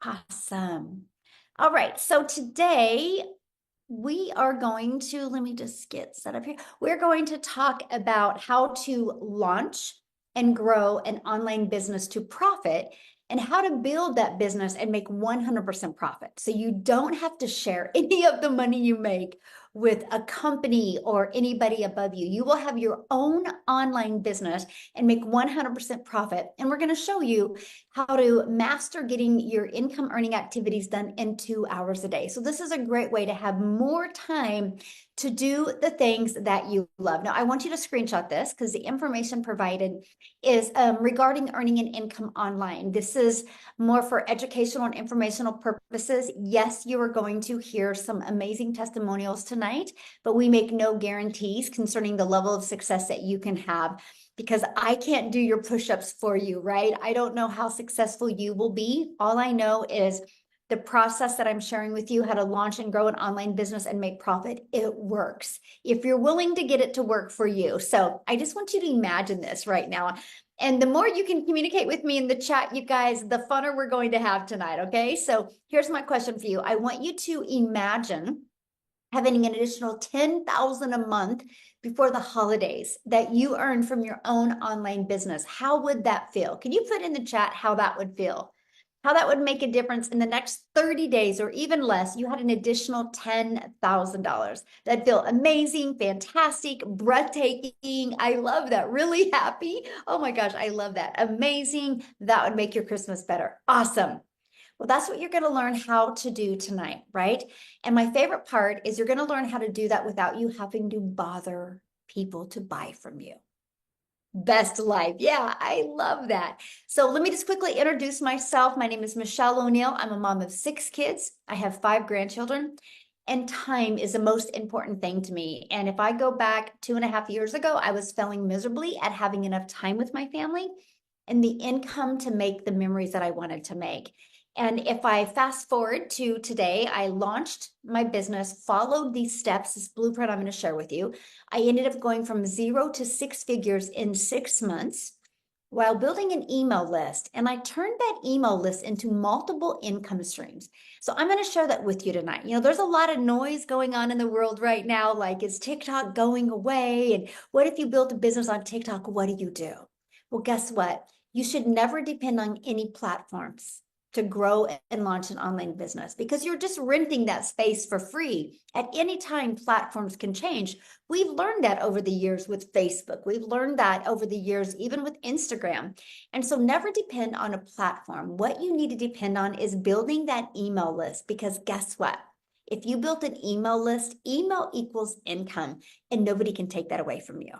Awesome. All right. So today we are going to, let me just get set up here. We're going to talk about how to launch and grow an online business to profit and how to build that business and make 100% profit. So you don't have to share any of the money you make with a company or anybody above you. You will have your own online business and make 100% profit. And we're going to show you how to master getting your income earning activities done in 2 hours a day. So this is a great way to have more time to do the things that you love. Now, I want you to screenshot this because the information provided is regarding earning an income online. This is more for educational and informational purposes. Yes, you are going to hear some amazing testimonials tonight, but we make no guarantees concerning the level of success that you can have, because I can't do your push-ups for you, right? I don't know how successful you will be. All I know is the process that I'm sharing with you, how to launch and grow an online business and make profit, it works if you're willing to get it to work for you. So I just want you to imagine this right now. And the more you can communicate with me in the chat, you guys, the funner we're going to have tonight, okay? So here's my question for you. I want you to imagine having an additional $10,000 a month before the holidays that you earn from your own online business. How would that feel? Can you put in the chat how that would feel? How that would make a difference in the next 30 days or even less. You had an additional $10,000. That'd feel amazing, fantastic, breathtaking. I love that. Really happy. Oh my gosh, I love that. Amazing. That would make your Christmas better. Awesome. Well, that's what you're going to learn how to do tonight, right? And my favorite part is you're going to learn how to do that without you having to bother people to buy from you. Best life. Yeah, I love that. So let me just quickly introduce myself. My name is Michelle O'Neill. I'm a mom of 6 kids. I have 5 grandchildren, and time is the most important thing to me. And if I go back 2.5 years ago, I was failing miserably at having enough time with my family and the income to make the memories that I wanted to make. And if I fast forward to today, I launched my business, followed these steps, this blueprint I'm going to share with you. I ended up going from 0 to 6 figures in 6 months while building an email list. And I turned that email list into multiple income streams. So I'm going to share that with you tonight. You know, there's a lot of noise going on in the world right now. Like, is TikTok going away? And what if you built a business on TikTok? What do you do? Well, guess what? You should never depend on any platforms to grow and launch an online business, because you're just renting that space for free. At any time, platforms can change. We've learned that over the years with Facebook. We've learned that over the years, even with Instagram. And so never depend on a platform. What you need to depend on is building that email list, because guess what? If you built an email list, email equals income, and nobody can take that away from you.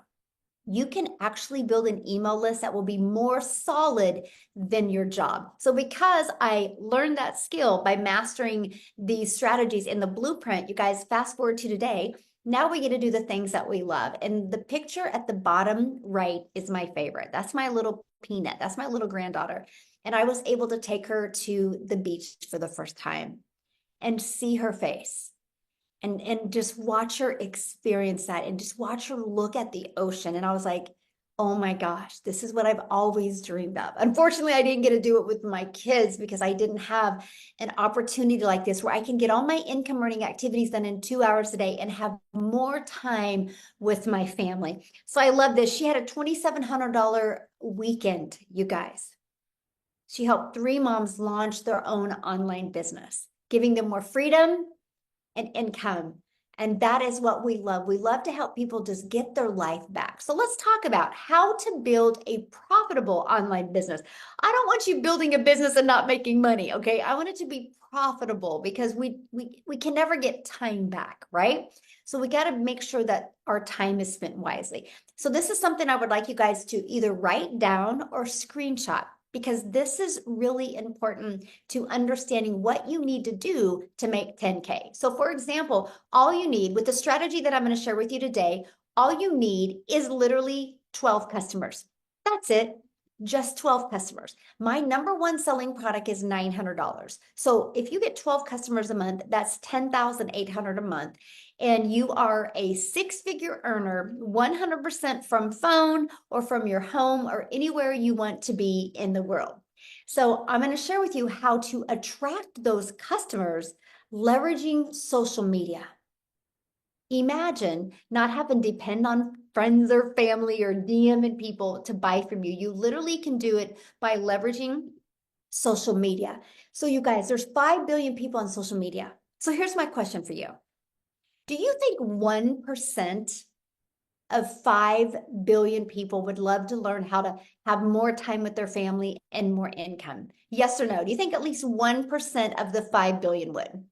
You can actually build an email list that will be more solid than your job. So because I learned that skill by mastering these strategies in the blueprint, you guys, fast forward to today, now we get to do the things that we love. And the picture at the bottom right is my favorite. That's my little Peanut. That's my little granddaughter. And I was able to take her to the beach for the first time and see her face and just watch her experience that and just watch her look at the ocean. And I was like, oh my gosh, this is what I've always dreamed of. Unfortunately, I didn't get to do it with my kids because I didn't have an opportunity like this where I can get all my income earning activities done in 2 hours a day and have more time with my family. So I love this. She had a $2,700 weekend, you guys. She helped 3 moms launch their own online business, giving them more freedom and income. And that is what we love. We love to help people just get their life back. So let's talk about how to build a profitable online business. I don't want you building a business and not making money, okay? I want it to be profitable because we can never get time back, right? So we got to make sure that our time is spent wisely. So this is something I would like you guys to either write down or screenshot, because this is really important to understanding what you need to do to make 10K. So for example, all you need with the strategy that I'm going to share with you today, all you need is literally 12 customers. That's it. Just 12 customers. My number one selling product is $900. So if you get 12 customers a month, that's $10,800 a month. And you are a 6-figure earner, 100% from phone or from your home or anywhere you want to be in the world. So I'm going to share with you how to attract those customers leveraging social media. Imagine not having to depend on friends or family or DMing people to buy from you. You literally can do it by leveraging social media. So you guys, there's 5 billion people on social media. So here's my question for you. Do you think 1% of 5 billion people would love to learn how to have more time with their family and more income? Yes or no? Do you think at least 1% of the 5 billion would?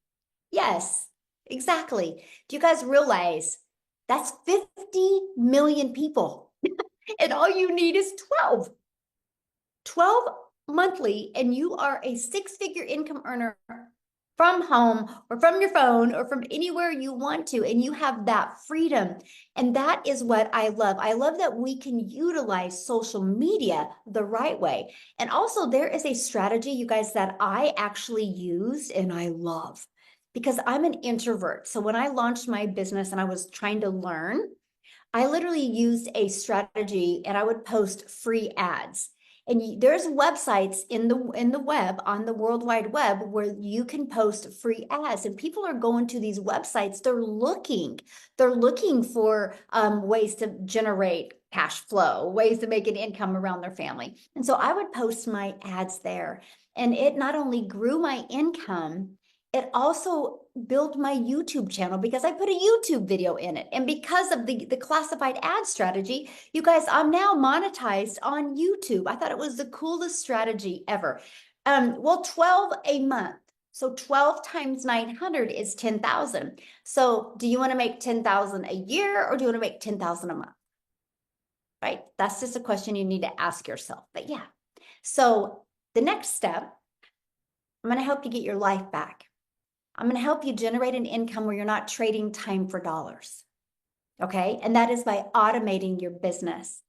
Yes, exactly. Do you guys realize that's 50 million people? And all you need is 12 monthly, and you are a six-figure income earner from home or from your phone or from anywhere you want to, and you have that freedom. And that is what I love. I love that we can utilize social media the right way. And also, there is a strategy, you guys, that I actually used and I love because I'm an introvert. So when I launched my business and I was trying to learn, I literally used a strategy and I would post free ads. And there's websites in the web, on the World Wide Web, where you can post free ads, and people are going to these websites. They're looking for ways to generate cash flow, ways to make an income around their family. And so I would post my ads there, and it not only grew my income, it also built my YouTube channel because I put a YouTube video in it. And because of the classified ad strategy, you guys, I'm now monetized on YouTube. I thought it was the coolest strategy ever. Well, 12 a month. So 12 times 900 is 10,000. So do you want to make 10,000 a year or do you want to make 10,000 a month? Right? That's just a question you need to ask yourself. But yeah. So the next step, I'm going to help you get your life back. I'm going to help you generate an income where you're not trading time for dollars. Okay. And that is by automating your business.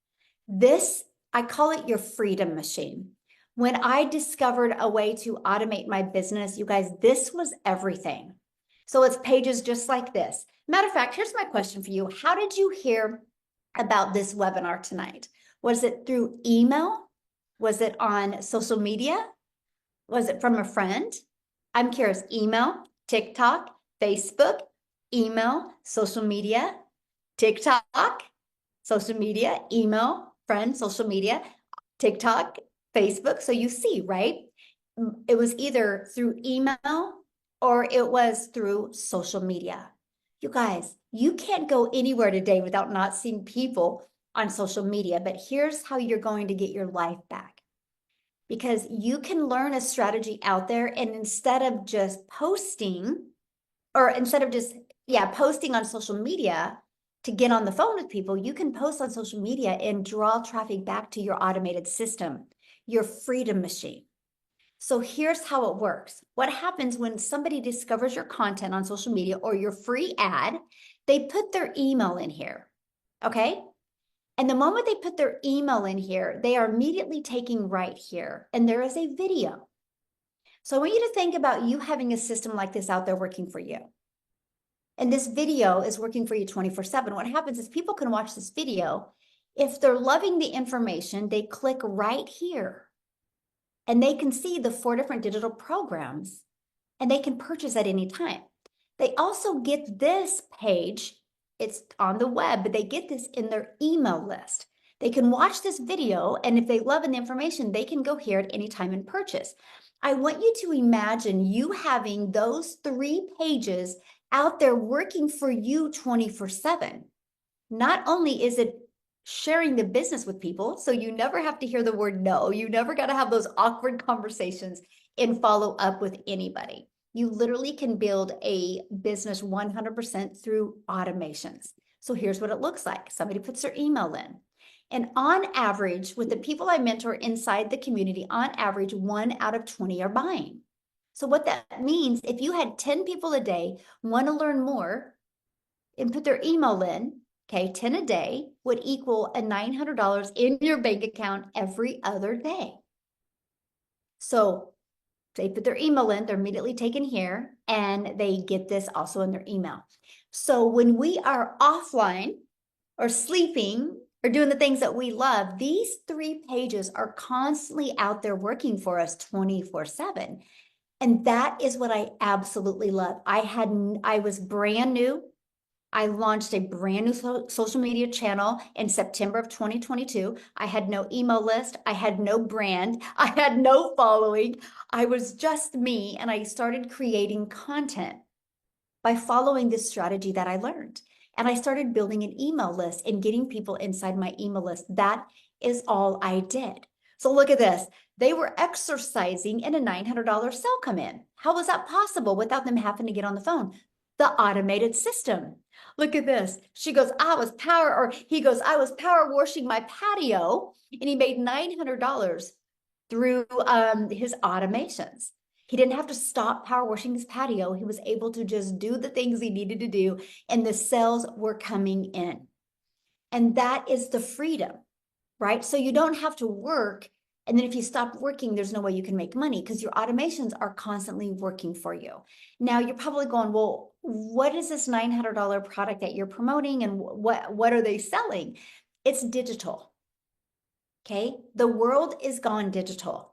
This, I call it your freedom machine. When I discovered a way to automate my business, you guys, this was everything. So it's pages just like this. Matter of fact, here's my question for you. How did you hear about this webinar tonight? Was it through email? Was it on social media? Was it from a friend? I'm curious. Email, TikTok, Facebook, email, social media, TikTok, social media, email, friend, social media, TikTok, Facebook. So you see, right? It was either through email or it was through social media. You guys, you can't go anywhere today without not seeing people on social media. But here's how you're going to get your life back. Because you can learn a strategy out there, and instead of just posting, or instead of just, posting on social media to get on the phone with people, you can post on social media and draw traffic back to your automated system, your freedom machine. So here's how it works. What happens when somebody discovers your content on social media or your free ad, they put their email in here, okay? And the moment they put their email in here, they are immediately taking right here, and there is a video. So I want you to think about you having a system like this out there working for you. And this video is working for you 24/7. What happens is people can watch this video. If they're loving the information, they click right here and they can see the 4 different digital programs and they can purchase at any time. They also get this page. It's on the web, but they get this in their email list. They can watch this video, and if they love the information, they can go here at any time and purchase. I want you to imagine you having those 3 pages out there working for you 24/7. Not only is it sharing the business with people, so you never have to hear the word no, you never got to have those awkward conversations and follow up with anybody. You literally can build a business 100% through automations. So here's what it looks like. Somebody puts their email in. And on average, with the people I mentor inside the community, on average, 1 out of 20 are buying. So what that means, if you had 10 people a day want to learn more and put their email in, okay, 10 a day would equal a $900 in your bank account every other day. So they put their email in, they're immediately taken here, and they get this also in their email. So when we are offline or sleeping or doing the things that we love, these 3 pages are constantly out there working for us 24/7. And that is what I absolutely love. I was brand new. I launched a brand new social media channel in September of 2022. I had no email list. I had no brand. I had no following. I was just me. And I started creating content by following this strategy that I learned. And I started building an email list and getting people inside my email list. That is all I did. So look at this. They were exercising and a $900 sale come in. How was that possible without them having to get on the phone? The automated system. Look at this. She goes, he goes, I was power washing my patio, and he made $900 through his automations. He didn't have to stop power washing his patio. He was able to just do the things he needed to do, and the sales were coming in. And that is the freedom, right? So you don't have to work. And then if you stop working, there's no way you can make money because your automations are constantly working for you. Now you're probably going, well, what is this $900 product that you're promoting, and what are they selling? It's digital. Okay, the world is gone digital.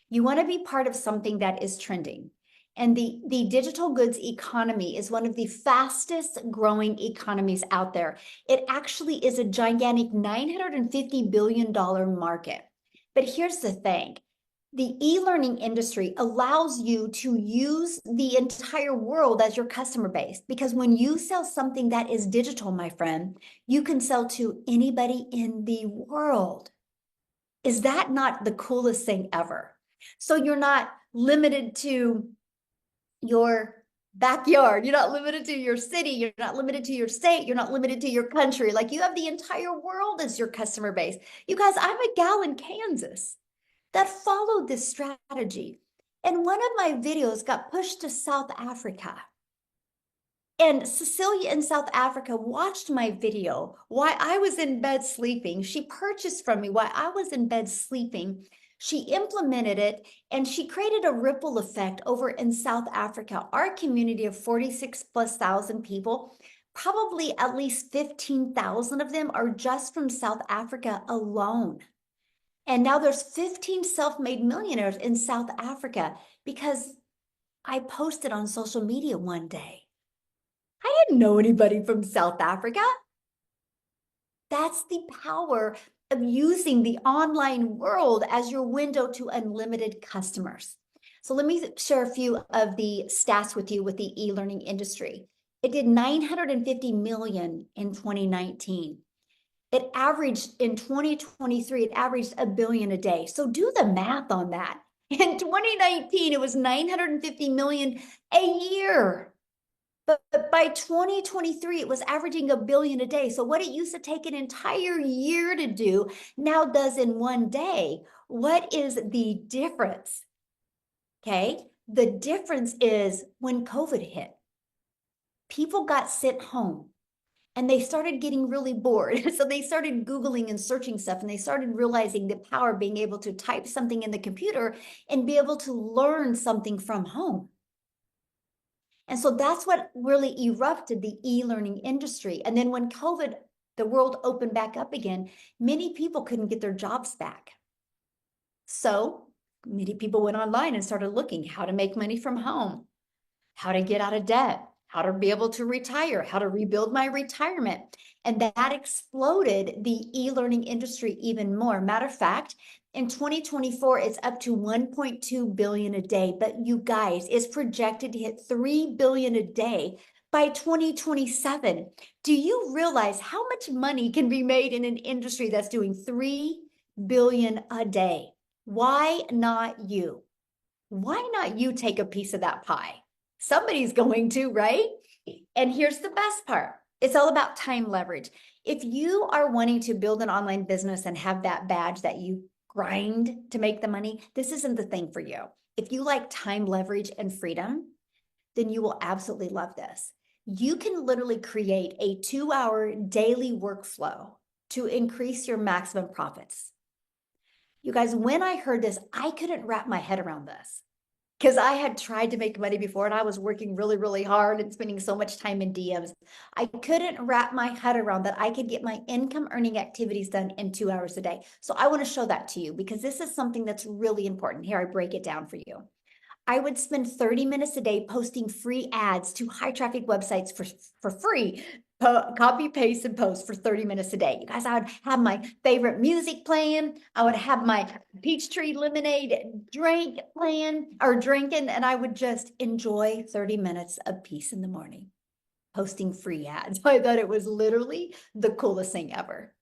You want to be part of something that is trending. And the digital goods economy is one of the fastest growing economies out there. It actually is a gigantic $950 billion market. But here's the thing. The e-learning industry allows you to use the entire world as your customer base, because when you sell something that is digital, my friend, you can sell to anybody in the world. Is that not the coolest thing ever? So you're not limited to your backyard. You're not limited to your city. You're not limited to your state. You're not limited to your country. Like, you have the entire world as your customer base. You guys, I'm a gal in Kansas that followed this strategy. And one of my videos got pushed to South Africa. And Cecilia in South Africa watched my video while I was in bed sleeping. She purchased from me while I was in bed sleeping. She implemented it, and she created a ripple effect over in South Africa. Our community of 46 plus thousand people, probably at least 15,000 of them are just from South Africa alone. And now there's 15 self-made millionaires in South Africa because I posted on social media one day. I didn't know anybody from South Africa. That's the power of using the online world as your window to unlimited customers. So let me share a few of the stats with you with the e-learning industry. It did 950 million in 2019. It averaged in 2023, it averaged $1 billion a day. So do the math on that. In 2019, it was 950 million a year. But by 2023, it was averaging $1 billion a day. So what it used to take an entire year to do now does in one day. What is the difference? Okay, the difference is when COVID hit, people got sent home and they started getting really bored. So they started Googling and searching stuff, and they started realizing the power of being able to type something in the computer and be able to learn something from home. And so that's what really erupted the e-learning industry. And then when COVID, the world opened back up again, many people couldn't get their jobs back. So many people went online and started looking how to make money from home, how to get out of debt, how to be able to retire, how to rebuild my retirement. And that exploded the e-learning industry even more. Matter of fact, in 2024, it's up to 1.2 billion a day. But you guys, it's projected to hit 3 billion a day by 2027. Do you realize how much money can be made in an industry that's doing 3 billion a day? Why not you? Why not you take a piece of that pie? Somebody's going to, right? And here's the best part. It's all about time leverage. If you are wanting to build an online business and have that badge that you grind to make the money, this isn't the thing for you. If you like time leverage and freedom, then you will absolutely love this. You can literally create a 2-hour daily workflow to increase your maximum profits. You guys, when I heard this, I couldn't wrap my head around this. Because I had tried to make money before and I was working really, really hard and spending so much time in DMs. I couldn't wrap my head around that I could get my income earning activities done in 2 hours a day. So I want to show that to you because this is something that's really important. Here, I break it down for you. I would spend 30 minutes a day posting free ads to high traffic websites for free. Copy, paste, and post for 30 minutes a day. You guys, I would have my favorite music playing. I would have my Peachtree lemonade drink playing or drinking, and I would just enjoy 30 minutes of peace in the morning, posting free ads. I thought it was literally the coolest thing ever.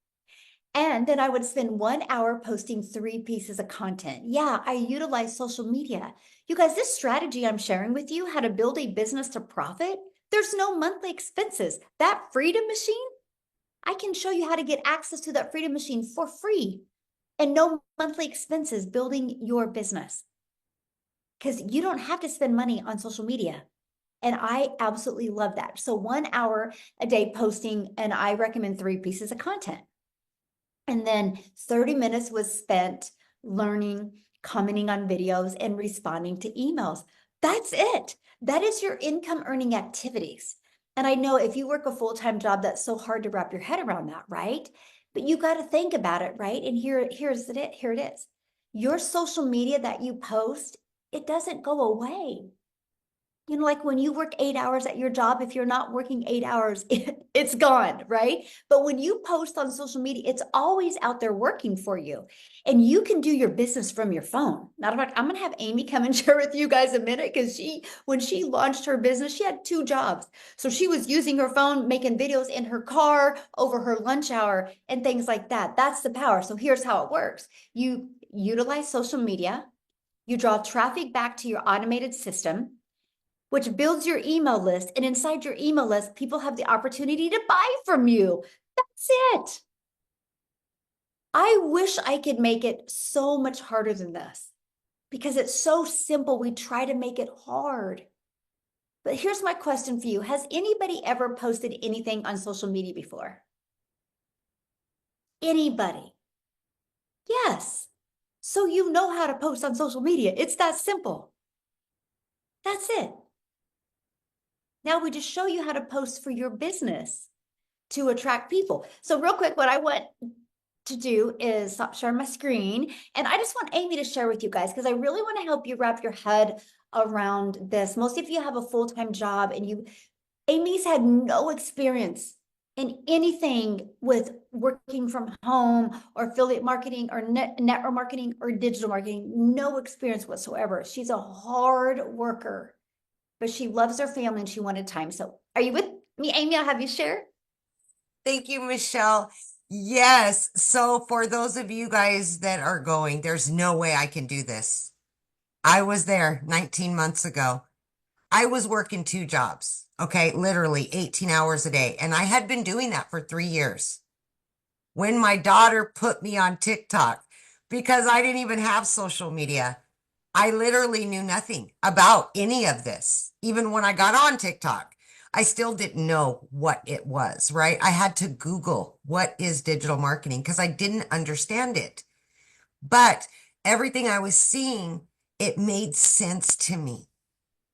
And then I would spend 1 hour posting 3 pieces of content. Yeah, I utilize social media. You guys, this strategy I'm sharing with you, how to build a business to profit, there's no monthly expenses. That Freedom Machine, I can show you how to get access to that Freedom Machine for free and no monthly expenses building your business. Because you don't have to spend money on social media. And I absolutely love that. So 1 hour a day posting, and I recommend 3 pieces of content. And then 30 minutes was spent learning, commenting on videos, and responding to emails. That's it. That is your income earning activities. And I know if you work a full-time job, that's so hard to wrap your head around that, right? But you got to think about it, right? And here it is. Your social media that you post, it doesn't go away. You know, like when you work 8 hours at your job, if you're not working 8 hours, it's gone, right? But when you post on social media, it's always out there working for you. And you can do your business from your phone. Matter of fact, I'm going to have Amy come and share with you guys a minute because when she launched her business, she had 2 jobs. So she was using her phone, making videos in her car over her lunch hour and things like that. That's the power. So here's how it works. You utilize social media, you draw traffic back to your automated system, which builds your email list. And inside your email list, people have the opportunity to buy from you. That's it. I wish I could make it so much harder than this because it's so simple. We try to make it hard. But here's my question for you. Has anybody ever posted anything on social media before? Anybody? Yes. So you know how to post on social media. It's that simple. That's it. Now we just show you how to post for your business to attract people. So real quick, what I want to do is stop sharing my screen. And I just want Amy to share with you guys, because I really want to help you wrap your head around this. Most of you have a full-time job and Amy's had no experience in anything with working from home or affiliate marketing or network marketing or digital marketing, no experience whatsoever. She's a hard worker, but she loves her family and she wanted time. So are you with me, Amy? I'll have you share. Thank you, Michelle. Yes. So for those of you guys that are going, there's no way I can do this. I was there 19 months ago. I was working 2 jobs, okay, literally 18 hours a day. And I had been doing that for 3 years. When my daughter put me on TikTok, because I didn't even have social media, I literally knew nothing about any of this. Even when I got on TikTok, I still didn't know what it was, right? I had to Google what is digital marketing because I didn't understand it. But everything I was seeing, it made sense to me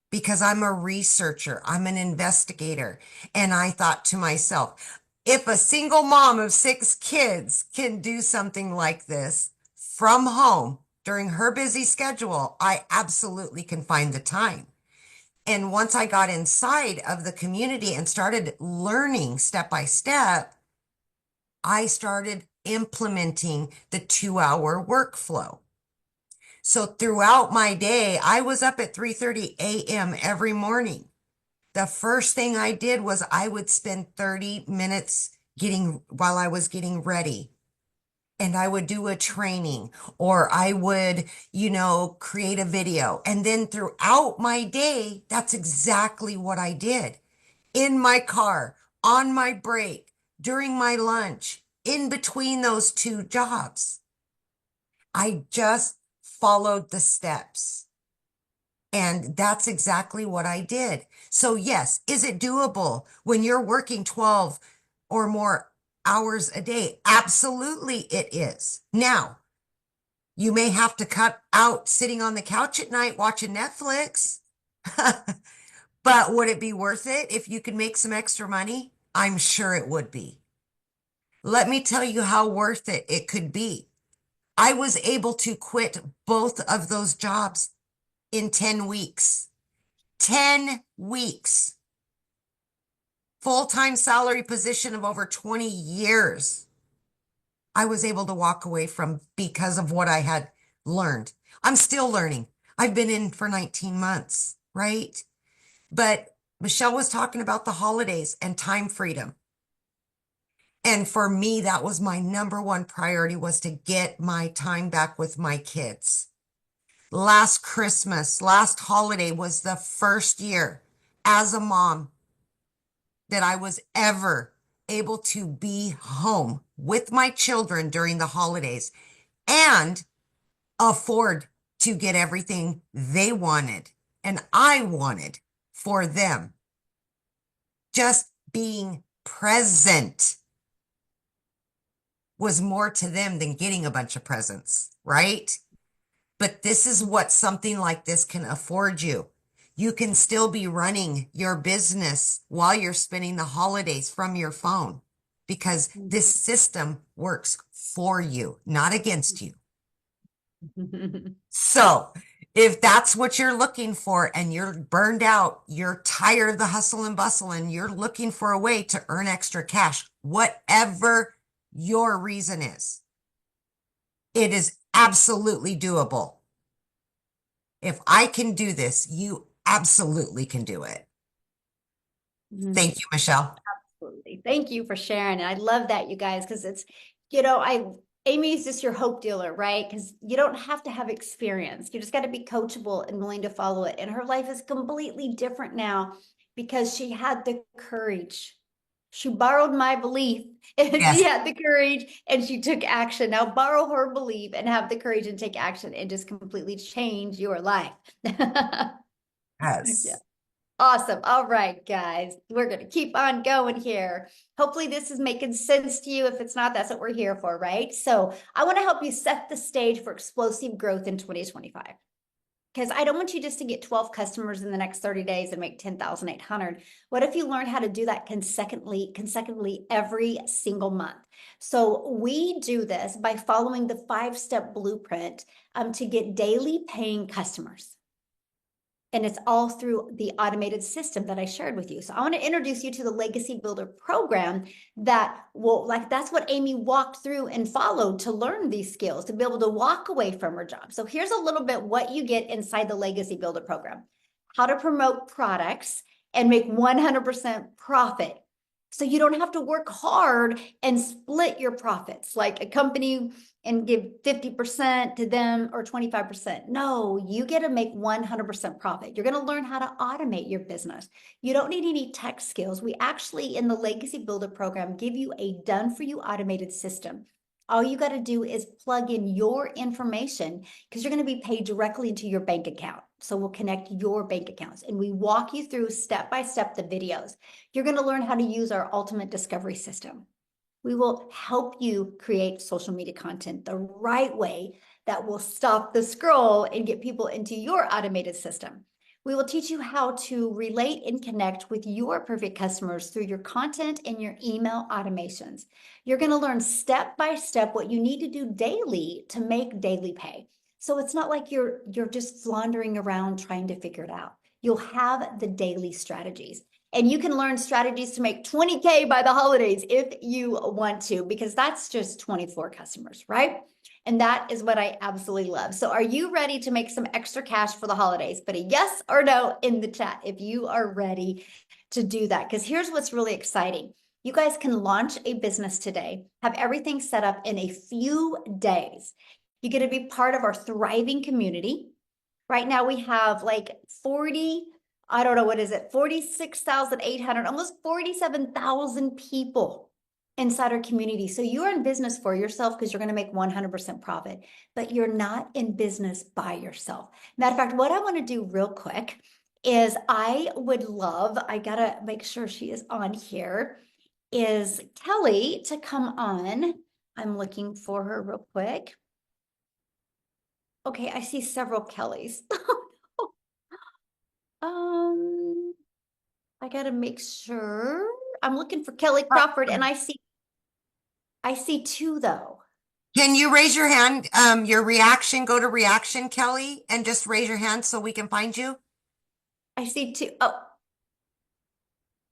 because I'm a researcher, I'm an investigator. And I thought to myself, if a single mom of 6 kids can do something like this from home during her busy schedule, I absolutely can find the time. And once I got inside of the community and started learning step by step, I started implementing the 2 hour workflow. So throughout my day, I was up at 3:30 a.m. every morning. The first thing I did was I would spend 30 minutes while I was getting ready. And I would do a training or I would, create a video. And then throughout my day, that's exactly what I did. In my car, on my break, during my lunch, in between those 2 jobs. I just followed the steps. And that's exactly what I did. So yes, is it doable when you're working 12 or more hours a day? Absolutely it is. Now, You may have to cut out sitting on the couch at night watching Netflix. But would it be worth it if you could make some extra money? I'm sure it would be. Let me tell you how worth it could be. I was able to quit both of those jobs in 10 weeks. 10 weeks. Full-time salary position of over 20 years. I was able to walk away from because of what I had learned. I'm still learning. I've been in for 19 months, right? But Michelle was talking about the holidays and time freedom. And for me, that was my number one priority, was to get my time back with my kids. Last Christmas, last holiday was the first year as a mom that I was ever able to be home with my children during the holidays and afford to get everything they wanted and I wanted for them. Just being present was more to them than getting a bunch of presents, right? But this is what something like this can afford you. You can still be running your business while you're spending the holidays from your phone, because this system works for you, not against you. So if that's what you're looking for and you're burned out, you're tired of the hustle and bustle, and you're looking for a way to earn extra cash, whatever your reason is, it is absolutely doable. If I can do this, you absolutely can do it. Thank you, Michelle. Absolutely. Thank you for sharing. And I love that, you guys, because it's, Amy's just your hope dealer, right? Because you don't have to have experience. You just got to be coachable and willing to follow it. And her life is completely different now because she had the courage. She borrowed my belief and she Yes. had the courage and she took action. Now borrow her belief and have the courage and take action and just completely change your life. Yes. Yeah. Awesome. All right, guys, we're going to keep on going here. Hopefully this is making sense to you. If it's not, that's what we're here for, right? So I want to help you set the stage for explosive growth in 2025. Because I don't want you just to get 12 customers in the next 30 days and make 10,800. What if you learn how to do that consecutively every single month? So we do this by following the 5-step blueprint to get daily paying customers. And it's all through the automated system that I shared with you. So I want to introduce you to the Legacy Builder program that will, that's what Amy walked through and followed to learn these skills, to be able to walk away from her job. So here's a little bit what you get inside the Legacy Builder program: how to promote products and make 100% profit. So you don't have to work hard and split your profits like a company and give 50% to them or 25%. No, you get to make 100% profit. You're going to learn how to automate your business. You don't need any tech skills. We actually, in the Legacy Builder program, give you a done-for-you automated system. All you got to do is plug in your information because you're going to be paid directly into your bank account. So we'll connect your bank accounts and we walk you through step by step the videos. You're going to learn how to use our ultimate discovery system. We will help you create social media content the right way that will stop the scroll and get people into your automated system. We will teach you how to relate and connect with your perfect customers through your content and your email automations. You're going to learn step by step what you need to do daily to make daily pay. So it's not like you're just floundering around trying to figure it out. You'll have the daily strategies. And you can learn strategies to make 20K by the holidays if you want to, because that's just 24 customers, right? And that is what I absolutely love. So are you ready to make some extra cash for the holidays? Put a yes or no in the chat if you are ready to do that. Because here's what's really exciting. You guys can launch a business today, have everything set up in a few days. You get to be part of our thriving community. Right now we have like 46,800, almost 47,000 people inside our community. So you're in business for yourself because you're going to make 100% profit, but you're not in business by yourself. Matter of fact, what I want to do real quick is I got to make sure she is on here, is Kelly to come on. I'm looking for her real quick. Okay, I see several Kellys. Um, I gotta make sure. I'm looking for Kelly Crawford and I see two though. Can you raise your hand? Your reaction, go to reaction, Kelly, and just raise your hand so we can find you. I see two. Oh,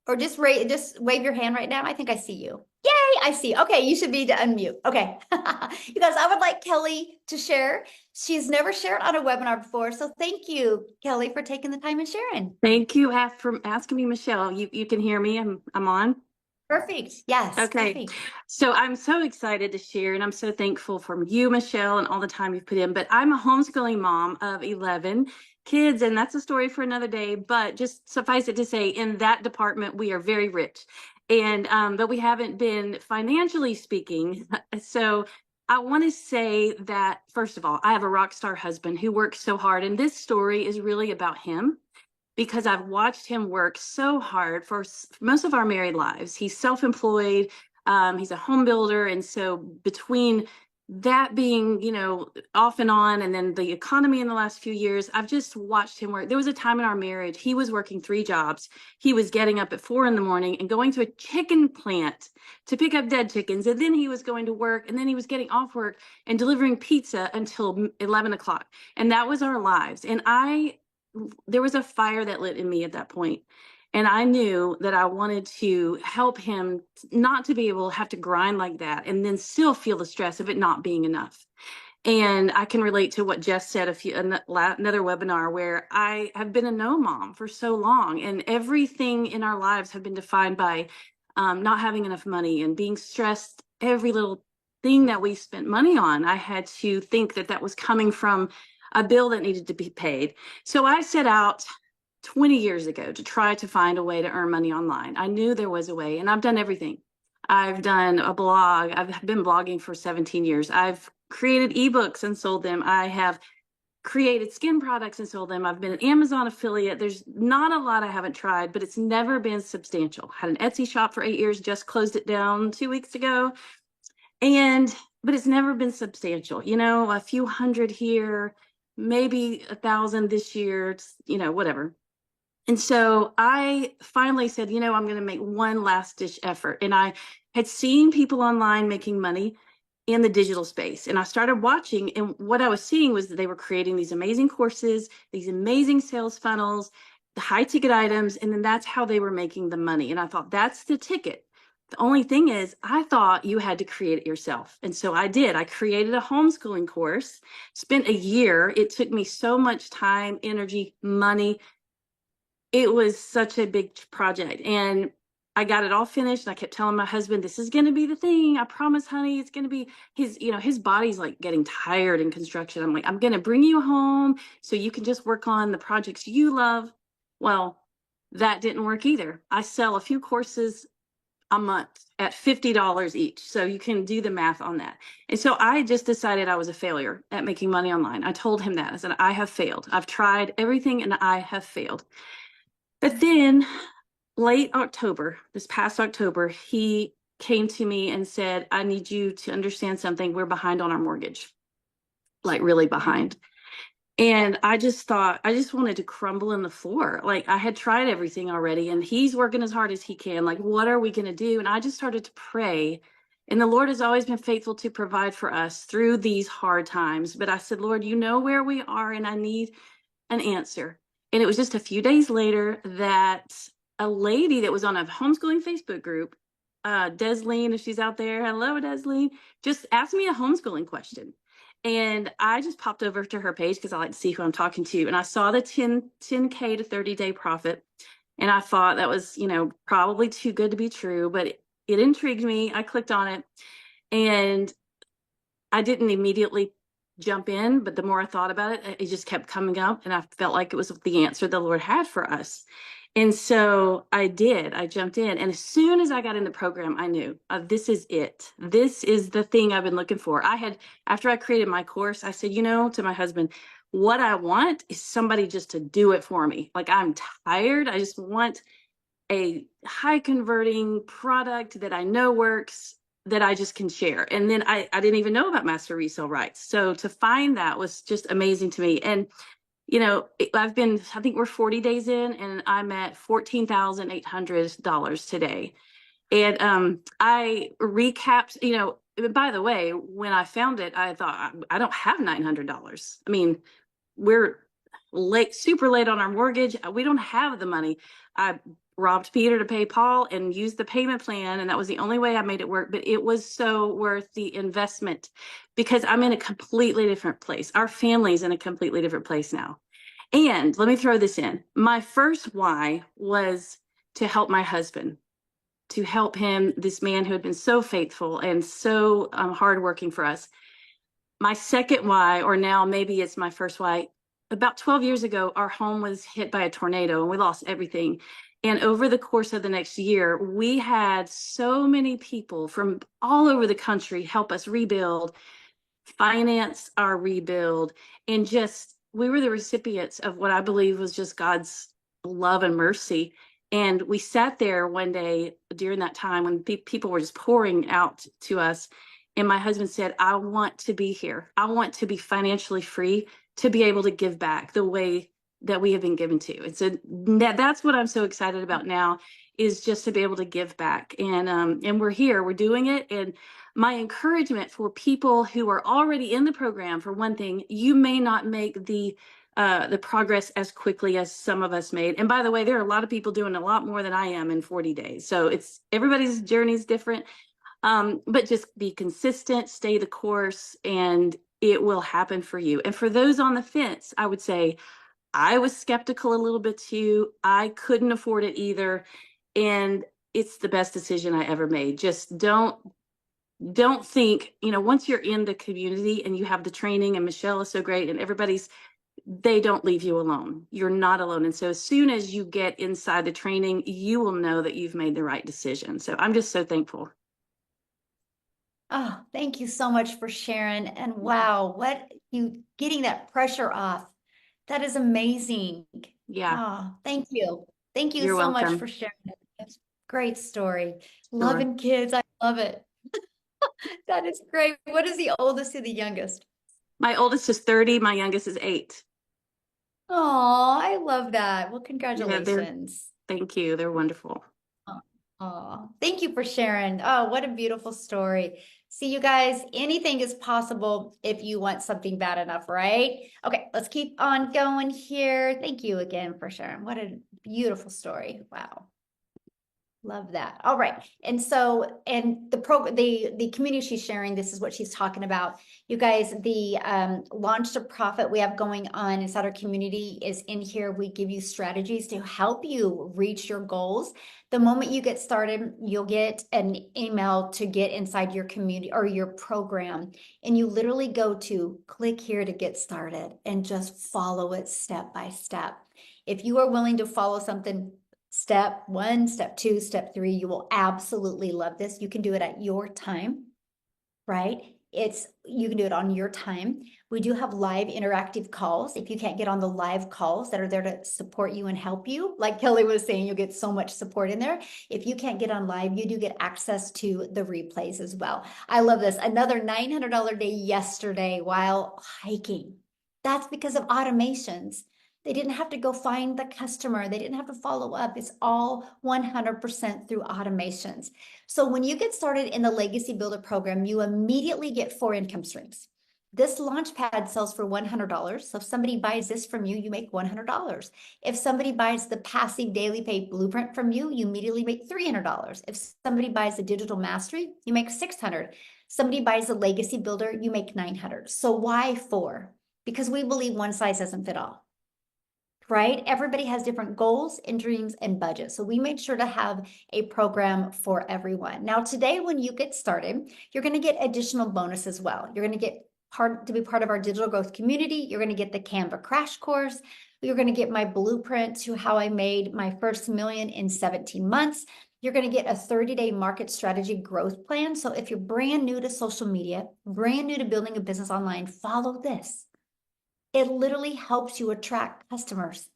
or just wave your hand right now. I think I see you. Yay, I see. Okay, you should be to unmute. Okay. You guys, I would like Kelly to share. She's never shared on a webinar before. So thank you, Kelly, for taking the time and sharing. Thank you for asking me, Michelle. You can hear me. I'm on. Perfect. Yes, Okay. perfect. So I'm so excited to share, and I'm so thankful for you, Michelle, and all the time you've put in. But I'm a homeschooling mom of 11 kids, and that's a story for another day. But just suffice it to say, in that department, we are very rich. And but we haven't been financially speaking. So I want to say that, first of all, I have a rock star husband who works so hard, and this story is really about him because I've watched him work so hard for most of our married lives. He's self-employed. He's a home builder. And so between that being, off and on, and then the economy in the last few years, I've just watched him work. There was a time in our marriage, he was working 3 jobs. He was getting up at 4 in the morning and going to a chicken plant to pick up dead chickens. And then he was going to work, and then he was getting off work and delivering pizza until 11 o'clock. And that was our lives. And there was a fire that lit in me at that point. And I knew that I wanted to help him not to be able to have to grind like that and then still feel the stress of it not being enough. And I can relate to what Jess said another webinar, where I have been a no mom for so long, and everything in our lives have been defined by not having enough money and being stressed. Every little thing that we spent money on, I had to think that that was coming from a bill that needed to be paid. So I set out 20 years ago to try to find a way to earn money online. I knew there was a way, and I've done everything. I've done a blog. I've been blogging for 17 years. I've created ebooks and sold them. I have created skin products and sold them. I've been an Amazon affiliate. There's not a lot I haven't tried, but it's never been substantial. Had an Etsy shop for 8 years, just closed it down 2 weeks ago. But it's never been substantial, a few hundred here, maybe 1,000 this year, whatever. And so I finally said, I'm going to make one last ditch effort. And I had seen people online making money in the digital space. And I started watching, and what I was seeing was that they were creating these amazing courses, these amazing sales funnels, the high ticket items, and then that's how they were making the money. And I thought, that's the ticket. The only thing is, I thought you had to create it yourself. And so I did. I created a homeschooling course, spent a year. It took me so much time, energy, money. It was such a big project, and I got it all finished. And I kept telling my husband, this is going to be the thing. I promise, honey, it's going to be his body's like getting tired in construction. I'm like, I'm going to bring you home so you can just work on the projects you love. Well, that didn't work either. I sell a few courses a month at $50 each. So you can do the math on that. And so I just decided I was a failure at making money online. I told him that. I said, I have failed. I've tried everything and I have failed. But then late October, this past October, he came to me and said, I need you to understand something. We're behind on our mortgage, like really behind. And I just thought, I just wanted to crumble in the floor. Like, I had tried everything already, and he's working as hard as he can. Like, what are we going to do? And I just started to pray. And the Lord has always been faithful to provide for us through these hard times. But I said, Lord, you know where we are, and I need an answer. And it was just a few days later that a lady that was on a homeschooling Facebook group, Desleen, if she's out there, hello, Desleen, just asked me a homeschooling question. And I just popped over to her page because I like to see who I'm talking to. And I saw the 10K to 30-day profit. And I thought that was, probably too good to be true, but it intrigued me. I clicked on it, and I didn't immediately jump in, but the more I thought about it, it just kept coming up, and I felt like it was the answer the Lord had for us. And so I jumped in. And as soon as I got in the program, I knew this is it. This is the thing I've been looking for. After I created my course, I said, to my husband, what I want is somebody just to do it for me. Like, I'm tired. I just want a high converting product that I know works. that I just can share. And then I didn't even know about master resale rights. So to find that was just amazing to me. And, you know, I think we're 40 days in, and I'm at $14,800 today. And I recapped, you know, by the way, when I found it, I thought, I don't have $900. I mean, we're late, super late on our mortgage. We don't have the money. I robbed Peter to pay Paul and used the payment plan, and that was the only way I made it work. But it was so worth the investment because I'm in a completely different place. Our family's in a completely different place now. And let me throw this in. My first why was to help my husband, to help him, this man who had been so faithful and so hardworking for us. My second why, or now maybe it's my first why, about 12 years ago, our home was hit by a tornado and we lost everything. And over the course of the next year, we had so many people from all over the country help us rebuild, finance our rebuild, and just, we were the recipients of what I believe was just God's love and mercy. And we sat there one day during that time when people were just pouring out to us. And my husband said, I want to be here. I want to be financially free to be able to give back the way that we have been given to. And so that's what I'm so excited about now, is just to be able to give back. And we're here, we're doing it. And my encouragement for people who are already in the program, for one thing, you may not make the progress as quickly as some of us made. And by the way, there are a lot of people doing a lot more than I am in 40 days. So it's, everybody's journey is different. But just be consistent, stay the course, and it will happen for you. And for those on the fence, I would say, I was skeptical a little bit too. I couldn't afford it either. And it's the best decision I ever made. Just don't think, you know, once you're in the community and you have the training, and Michelle is so great, and they don't leave you alone. You're not alone. And so as soon as you get inside the training, you will know that you've made the right decision. So I'm just so thankful. Oh, thank you so much for sharing. And wow, what you getting that pressure off. That is amazing. Yeah, Oh, thank you. Thank you you're so much welcome. for sharing it. That's a great story. Sure. Loving kids. I love it. That is great. What is the oldest and the youngest? My oldest is 30. My youngest is 8. Oh, I love that. Well, Yeah, congratulations. thank you. They're wonderful. Oh, thank you for sharing. Oh, what a beautiful story. See, you guys, anything is possible if you want something bad enough, right? Okay, let's keep on going here. Thank you again for sharing. What a beautiful story. Wow. Love that. All right. And so, and the community she's sharing, this is what she's talking about. You guys, the Launch to Profit we have going on inside our community is in here. We give you strategies to help you reach your goals. The moment you get started, you'll get an email to get inside your community or your program. And you literally go to click here to get started and just follow it step by step. If you are willing to follow something, step 1, step 2, step 3, you will absolutely love this. You can do it at your time, right? You can do it on your time. We do have live interactive calls. If you can't get on the live calls that are there to support you and help you, like Kelly was saying, you'll get so much support in there. If you can't get on live, you do get access to the replays as well. I love this. Another $900 day yesterday while hiking. That's because of automations. They didn't have to go find the customer. They didn't have to follow up. It's all 100% through automations. So when you get started in the Legacy Builder program, you immediately get 4 income streams. This Launchpad sells for $100. So if somebody buys this from you, you make $100. If somebody buys the Passive Daily Pay Blueprint from you, you immediately make $300. If somebody buys the Digital Mastery, you make $600. Somebody buys the Legacy Builder, you make $900. So why 4? Because we believe one size doesn't fit all. Right? Everybody has different goals and dreams and budgets. So we made sure to have a program for everyone. Now, today, when you get started, you're going to get additional bonus as well. You're going to get to be part of our digital growth community. You're going to get the Canva crash course. You're going to get my blueprint to how I made my first million in 17 months. You're going to get a 30-day market strategy growth plan. So if you're brand new to social media, brand new to building a business online, follow this. It literally helps you attract customers.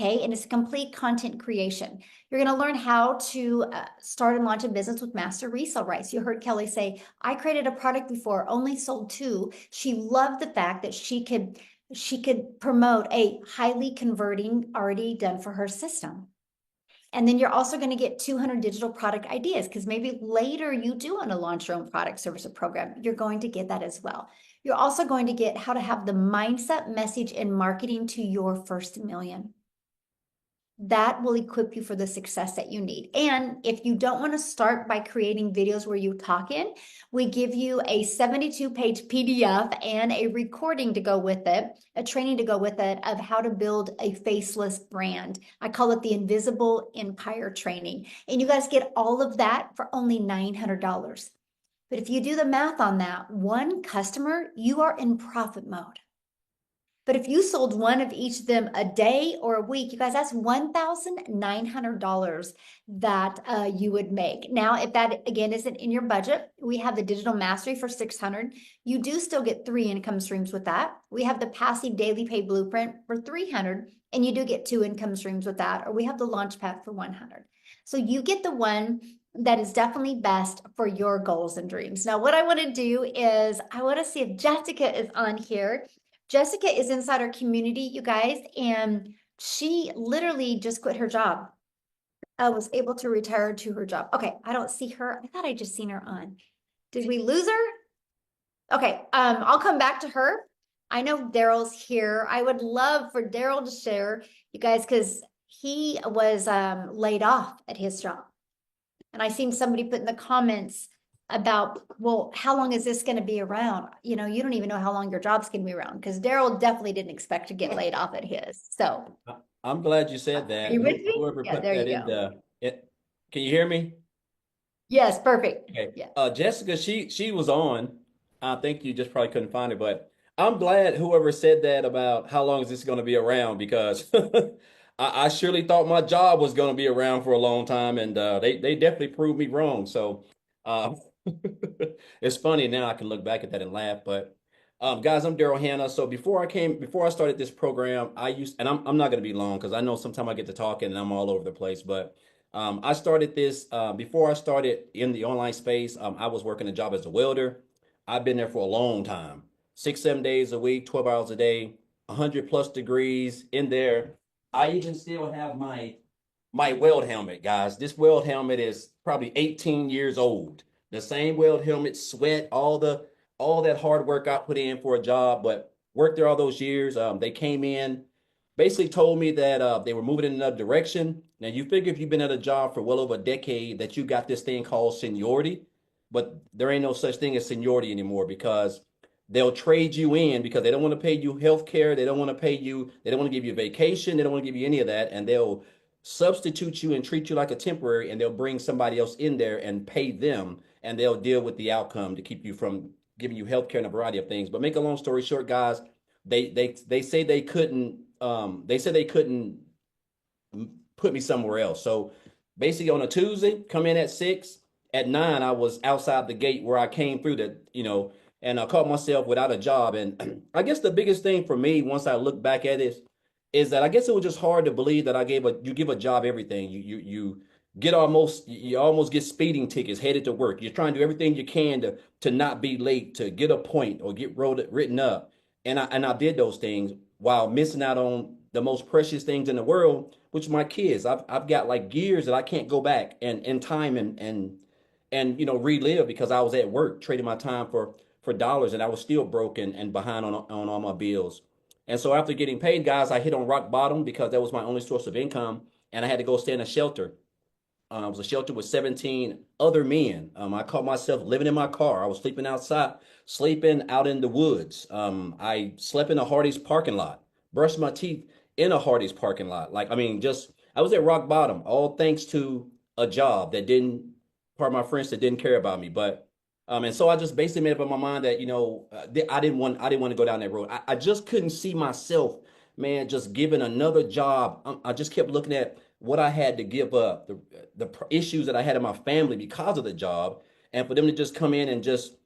Okay, and it's complete content creation. You're going to learn how to start and launch a business with master resale rights. You heard Kelly say, I created a product before, only sold 2. She loved the fact that she could promote a highly converting already done for her system. And then you're also going to get 200 digital product ideas, because maybe later you do want to launch your own product, service, or program. You're going to get that as well. You're also going to get how to have the mindset, message, and marketing to your first million. That will equip you for the success that you need. And if you don't want to start by creating videos where you talk in, we give you a 72-page PDF and a recording to go with it, a training to go with it of how to build a faceless brand. I call it the Invisible Empire training. And you guys get all of that for only $900. But if you do the math on that, one customer, you are in profit mode. But if you sold one of each of them a day or a week, you guys, that's $1,900 that you would make. Now, if that, again, isn't in your budget, we have the Digital Mastery for $600. You do still get 3 income streams with that. We have the Passive Daily Pay Blueprint for $300, and you do get 2 income streams with that. Or we have the Launchpad for $100. So you get the one that is definitely best for your goals and dreams. Now, what I want to do is I want to see if Jessica is on here. Jessica is inside our community, you guys, and she literally just quit her job. I was able to retire to her job. Okay, I don't see her. I thought I just seen her on. Did we lose her? Okay, I'll come back to her. I know Daryl's here. I would love for Daryl to share, you guys, because he was laid off at his job. And I seen somebody put in the comments about, well, how long is this going to be around? You know, you don't even know how long your job's going to be around, because Daryl definitely didn't expect to get laid off at his. So I'm glad you said that. Are you with me? Whoever Yeah, put there that you in go. can you hear me? Yes, perfect. Okay. Yeah. Jessica, she was on. I think you just probably couldn't find it, but I'm glad whoever said that about how long is this going to be around, because I surely thought my job was going to be around for a long time, and they definitely proved me wrong. So uh, it's funny now, I can look back at that and laugh. But guys, I'm Daryl Hannah. So before I started this program, and I'm not going to be long because I know sometimes I get to talking and I'm all over the place, but I started this before I started in the online space. I was working a job as a welder. I've been there for a long time, 6, 7 days a week, 12 hours a day, 100+ degrees in there. I even still have my weld helmet, guys. This weld helmet is probably 18 years old. The same weld helmet, sweat, all that hard work I put in for a job, but worked there all those years. They came in, basically told me that they were moving in another direction. Now you figure if you've been at a job for well over a decade that you got this thing called seniority, but there ain't no such thing as seniority anymore, because they'll trade you in because they don't want to pay you health care. They don't want to pay you. They don't want to give you vacation. They don't want to give you any of that. And they'll substitute you and treat you like a temporary, and they'll bring somebody else in there and pay them, and they'll deal with the outcome to keep you from giving you health care and a variety of things. But make a long story short, guys, they say they couldn't put me somewhere else. So basically on a Tuesday, come in at 6, at 9, I was outside the gate where I came through and I caught myself without a job. And I guess the biggest thing for me, once I look back at it, is that I guess it was just hard to believe that you give a job everything. You almost get speeding tickets headed to work. You're trying to do everything you can to not be late, to get a point or get written up. And I did those things while missing out on the most precious things in the world, which are my kids. I've got like years that I can't go back and in time and relive, because I was at work trading my time for dollars, and I was still broken and behind on all my bills. And so after getting paid, guys, I hit on rock bottom because that was my only source of income, and I had to go stay in a shelter. It was a shelter with 17 other men. I caught myself living in my car. I was sleeping outside, sleeping out in the woods. I slept in a Hardee's parking lot, brushed my teeth in a Hardee's parking lot. I was at rock bottom, all thanks to a job that part of my friends that didn't care about me. But and so I just basically made up in my mind that I didn't want to go down that road. I just couldn't see myself, man, just giving another job. I just kept looking at what I had to give up, the issues that I had in my family because of the job, and for them to just come in and just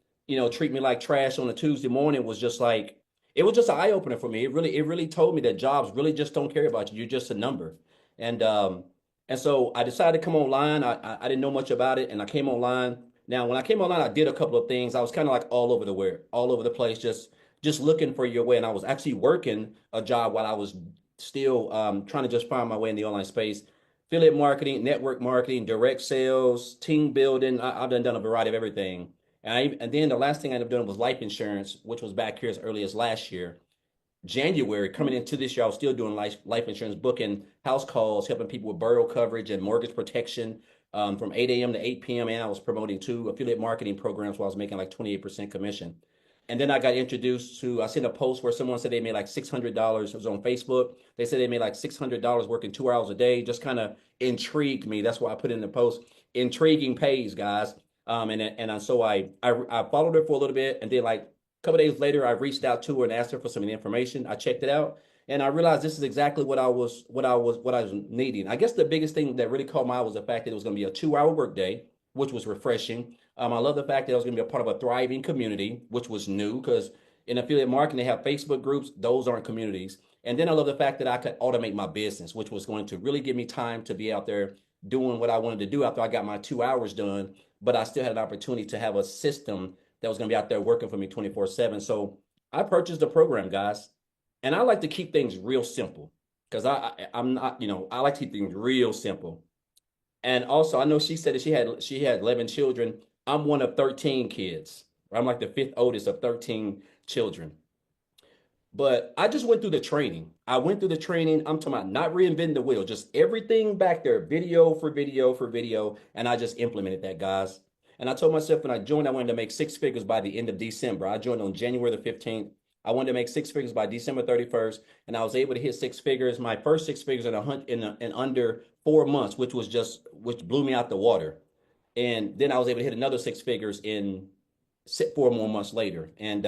treat me like trash on a Tuesday morning was just like it was just an eye opener for me. It really told me that jobs really just don't care about you. You're just a number. And so I decided to come online. I didn't know much about it, and I came online. Now, when I came online, I did a couple of things. I was kind of like all over the place, just looking for your way. And I was actually working a job while I was still trying to just find my way in the online space. Affiliate marketing, network marketing, direct sales, team building. I've done a variety of everything. And then the last thing I ended up doing was life insurance, which was back here as early as last year. January, coming into this year, I was still doing life insurance, booking house calls, helping people with burial coverage and mortgage protection from 8 a.m. to 8 p.m. And I was promoting 2 affiliate marketing programs where I was making like 28% commission. And then I got introduced to, I seen a post where someone said they made like $600. It was on Facebook. They said they made like $600 working 2 hours a day. Just kind of intrigued me. That's why I put in the post. Intriguing pays, guys. So I followed her for a little bit, and then like a couple days later, I reached out to her and asked her for some of the information. I checked it out, and I realized this is exactly what I was needing. I guess the biggest thing that really caught my eye was the fact that it was going to be a 2 hour workday, which was refreshing. I love the fact that I was going to be a part of a thriving community, which was new because in affiliate marketing, they have Facebook groups. Those aren't communities. And then I love the fact that I could automate my business, which was going to really give me time to be out there doing what I wanted to do after I got my 2 hours done. But I still had an opportunity to have a system that was going to be out there working for me 24/7. So I purchased the program, guys. And I like to keep things real simple because I'm not, I like to keep things real simple. And also, I know she said that she had 11 children. I'm one of 13 kids. I'm like the fifth oldest of 13 children. But I just went through the training. I went through the training. I'm talking about not reinventing the wheel, just everything back there, video for video for video. And I just implemented that, guys. And I told myself when I joined, I wanted to make 6 figures by the end of December. I joined on January the 15th. I wanted to make 6 figures by December 31st. And I was able to hit 6 figures, my first 6 figures in under 4 months, which blew me out the water. And then I was able to hit another 6 figures in 4 more months later. And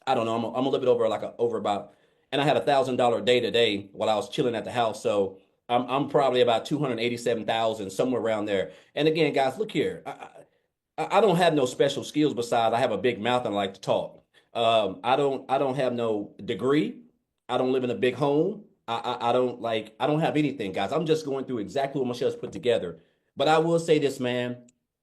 I don't know. I'm a little bit over about, and I had $1,000 day to day while I was chilling at the house. So I'm probably about 287,000 somewhere around there. And again, guys, look here. I don't have no special skills besides I have a big mouth and I like to talk. I don't have no degree. I don't live in a big home. I don't have anything, guys. I'm just going through exactly what Michelle's put together. But I will say this, man,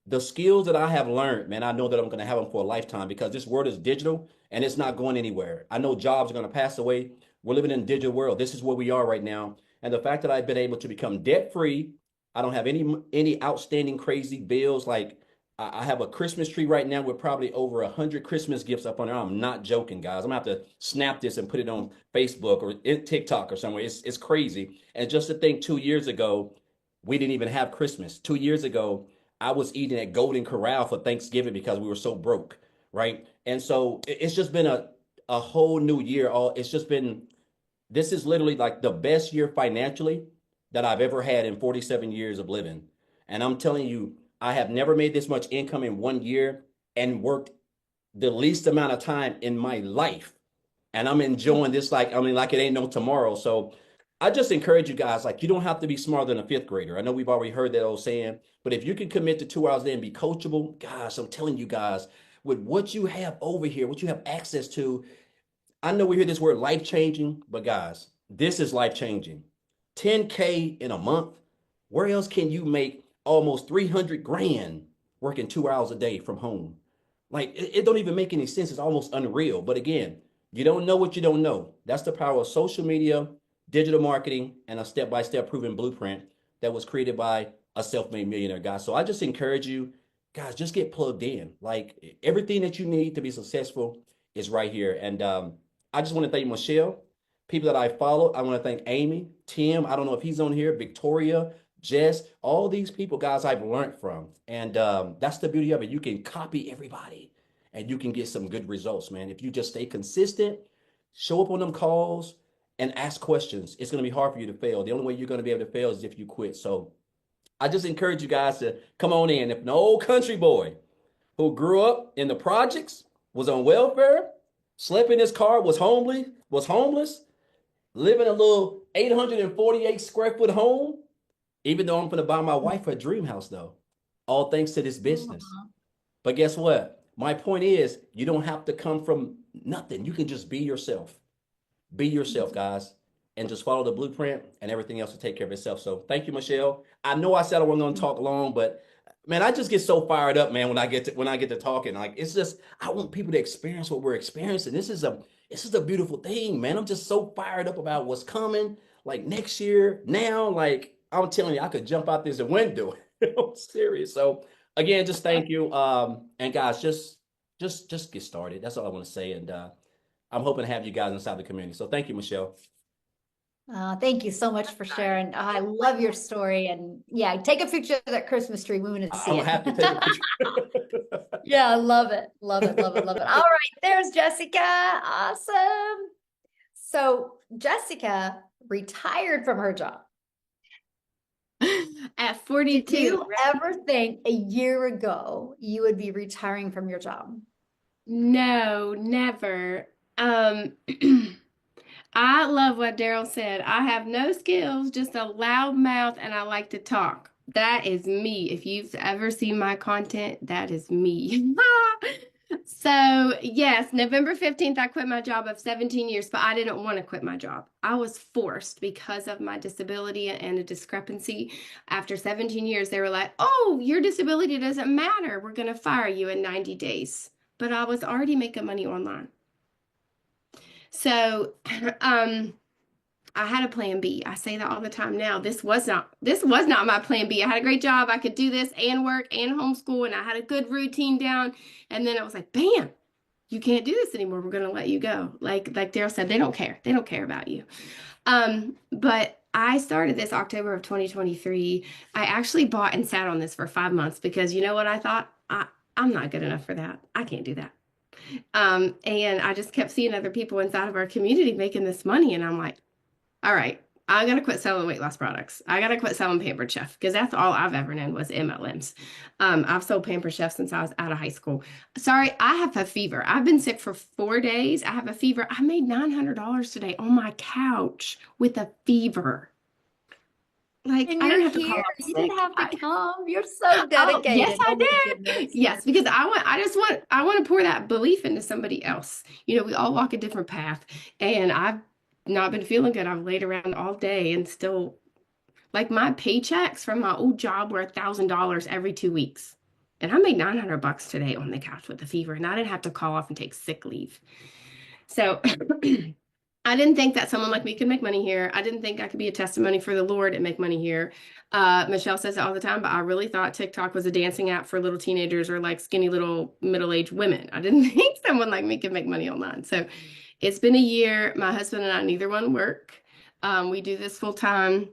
the skills that I have learned, man, I know that I'm going to have them for a lifetime because this world is digital and it's not going anywhere. I know jobs are going to pass away. We're living in a digital world. This is where we are right now. And the fact that I've been able to become debt free, I don't have any outstanding crazy bills. Like I have a Christmas tree right now with probably over 100 Christmas gifts up on there. I'm not joking, guys. I'm gonna have to snap this and put it on Facebook or TikTok or somewhere. It's crazy. And just to think 2 years ago, we didn't even have Christmas. 2 years ago, I was eating at Golden Corral for Thanksgiving because we were so broke, right? And so it's just been a whole new year. This is literally like the best year financially that I've ever had in 47 years of living. And I'm telling you, I have never made this much income in 1 year and worked the least amount of time in my life. And I'm enjoying this like it ain't no tomorrow. So I just encourage you guys, like you don't have to be smarter than a fifth grader. I know we've already heard that old saying, but if you can commit to 2 hours a day and be coachable, gosh, I'm telling you guys, with what you have over here, what you have access to, I know we hear this word life changing, but guys, this is life changing. 10K in a month. Where else can you make almost 300 grand working 2 hours a day from home? Like it don't even make any sense. It's almost unreal. But again, you don't know what you don't know. That's the power of social media, digital marketing, and a step-by-step proven blueprint that was created by a self-made millionaire, guys. So I just encourage you, guys, just get plugged in. Like everything that you need to be successful is right here. And I just want to thank Michelle, people that I follow. I want to thank Amy, Tim. I don't know if he's on here, Victoria, Jess, all these people, guys, I've learned from. And that's the beauty of it. You can copy everybody and you can get some good results, man. If you just stay consistent, show up on them calls, and ask questions. It's going to be hard for you to fail. The only way you're going to be able to fail is if you quit. So I just encourage you guys to come on in. If an old country boy who grew up in the projects, was on welfare, slept in his car, was homeless, living in a little 848 square foot home, even though I'm going to buy my wife a dream house though, all thanks to this business. But guess what? My point is, you don't have to come from nothing. You can just be yourself. Be yourself, guys, and just follow the blueprint, and everything else will take care of itself. So thank you, Michelle. I know I said I wasn't going to talk long, but man, I just get so fired up, man, when I get to talking. Like, it's just, I want people to experience what we're experiencing. This is a beautiful thing, man. I'm just so fired up about what's coming, like next year, now. Like, I'm telling you, I could jump out this window. I'm serious. So again, just thank you. And guys, just get started. That's all I want to say. And I'm hoping to have you guys inside the community. So thank you, Michelle. Thank you so much for sharing. I love your story. And yeah, take a picture of that Christmas tree. We want to see I'm it. gonna have to take a picture. Yeah, I love it. Love it. Love it. Love it. All right. There's Jessica. Awesome. So Jessica retired from her job. At Did 42. you ever think a year ago you would be retiring from your job? No, never. I love what Daryl said. I have no skills, just a loud mouth, and I like to talk. That is me. If you've ever seen my content, that is me. So, yes, November 15th, I quit my job of 17 years, but I didn't want to quit my job. I was forced because of my disability and a discrepancy. After 17 years, they were like, oh, your disability doesn't matter. We're going to fire you in 90 days. But I was already making money online. So, I had a plan B. I say that all the time now. This was not my plan B. I had a great job. I could do this and work and homeschool, and I had a good routine down. And then I was like, bam, you can't do this anymore. We're going to let you go. Like Daryl said, they don't care. They don't care about you. But I started this October of 2023. I actually bought and sat on this for 5 months because you know what I thought? I'm not good enough for that. I can't do that. And I just kept seeing other people inside of our community making this money. And I'm like, all right, I got to quit selling weight loss products. I got to quit selling Pampered Chef because that's all I've ever known was MLMs. I've sold Pampered Chef since I was out of high school. Sorry, I have a fever. I've been sick for 4 days. I have a fever. I made $900 today on my couch with a fever. Like, And I you're didn't have to call here. off You sick. didn't have to come. You're so dedicated. Yes, I Oh my did. goodness. Yes, because I want to pour that belief into somebody else. You know, we all walk a different path, and I've not been feeling good. I've laid around all day and still, like, my paychecks from my old job were $1,000 every 2 weeks. And I made $900 today on the couch with a fever, and I didn't have to call off and take sick leave. So I didn't think that someone like me could make money here. I didn't think I could be a testimony for the Lord and make money here. Michelle says it all the time, but I really thought TikTok was a dancing app for little teenagers or like skinny little middle-aged women. I didn't think someone like me could make money online. So it's been a year. My husband and I, neither one work. We do this full time.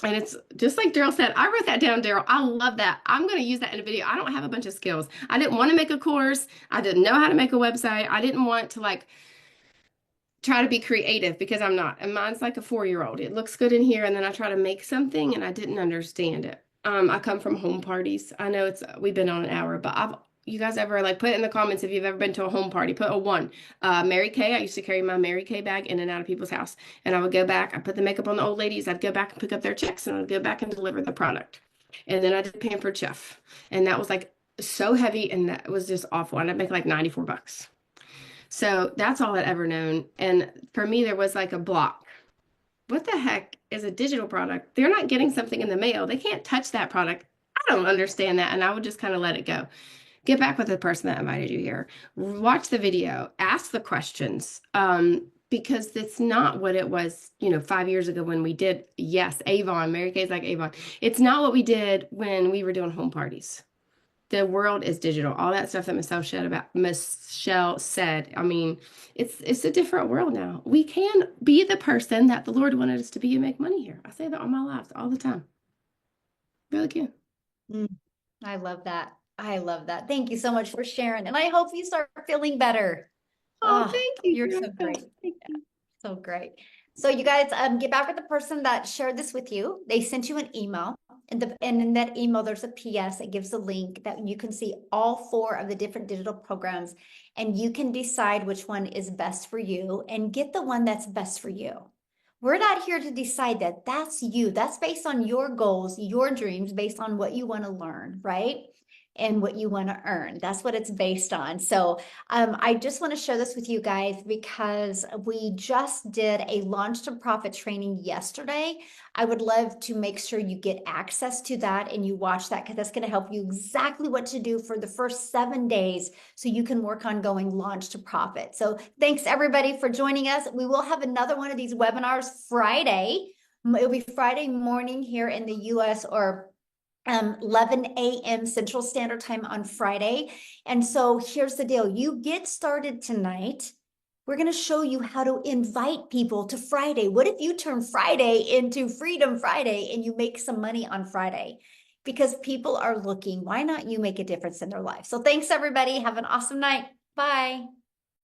And it's just like Daryl said, I wrote that down, Daryl. I love that. I'm going to use that in a video. I don't have a bunch of skills. I didn't want to make a course. I didn't know how to make a website. I didn't want to like try to be creative because I'm not. And mine's like a 4-year-old. It looks good in here. And then I try to make something and I didn't understand it. I come from home parties. I know we've been on an hour, but you guys ever like put it in the comments if you've ever been to a home party, put a 1. Mary Kay, I used to carry my Mary Kay bag in and out of people's house. And I would go back, I put the makeup on the old ladies. I'd go back and pick up their checks and I'd go back and deliver the product. And then I did Pampered Chef. And that was like so heavy and that was just awful. And I'd make like $94. So that's all I'd ever known. And for me, there was like a block. What the heck is a digital product? They're not getting something in the mail. They can't touch that product. I don't understand that. And I would just kind of let it go. Get back with the person that invited you here. Watch the video. Ask the questions. Because it's not what it was, 5 years ago when we did, yes, Avon. Mary Kay's like Avon. It's not what we did when we were doing home parties. The world is digital. All that stuff that Michelle said. I mean, it's a different world now. We can be the person that the Lord wanted us to be and make money here. I say that all my life, all the time. Really can. I love that. I love that. Thank you so much for sharing. And I hope you start feeling better. Oh, Oh, thank you. you're so Erica. great. Thank you. So great. So you guys get back with the person that shared this with you. They sent you an email. And in that email, there's a PS that gives a link that you can see all 4 of the different digital programs. And you can decide which one is best for you and get the one that's best for you. We're not here to decide that. That's you. That's based on your goals, your dreams, based on what you want to learn, right? and what you want to earn. That's what it's based on. So I just want to share this with you guys because we just did a launch to profit training yesterday. I would love to make sure you get access to that and you watch that, because that's going to help you exactly what to do for the first 7 days so you can work on going launch to profit. So thanks everybody for joining us. We will have another one of these webinars Friday. It'll be Friday morning here in the US, or 11 a.m. Central Standard Time on Friday. And so here's the deal. You get started tonight. We're going to show you how to invite people to Friday. What if you turn Friday into Freedom Friday and you make some money on Friday? Because people are looking. Why not you make a difference in their life? So thanks, everybody. Have an awesome night. Bye.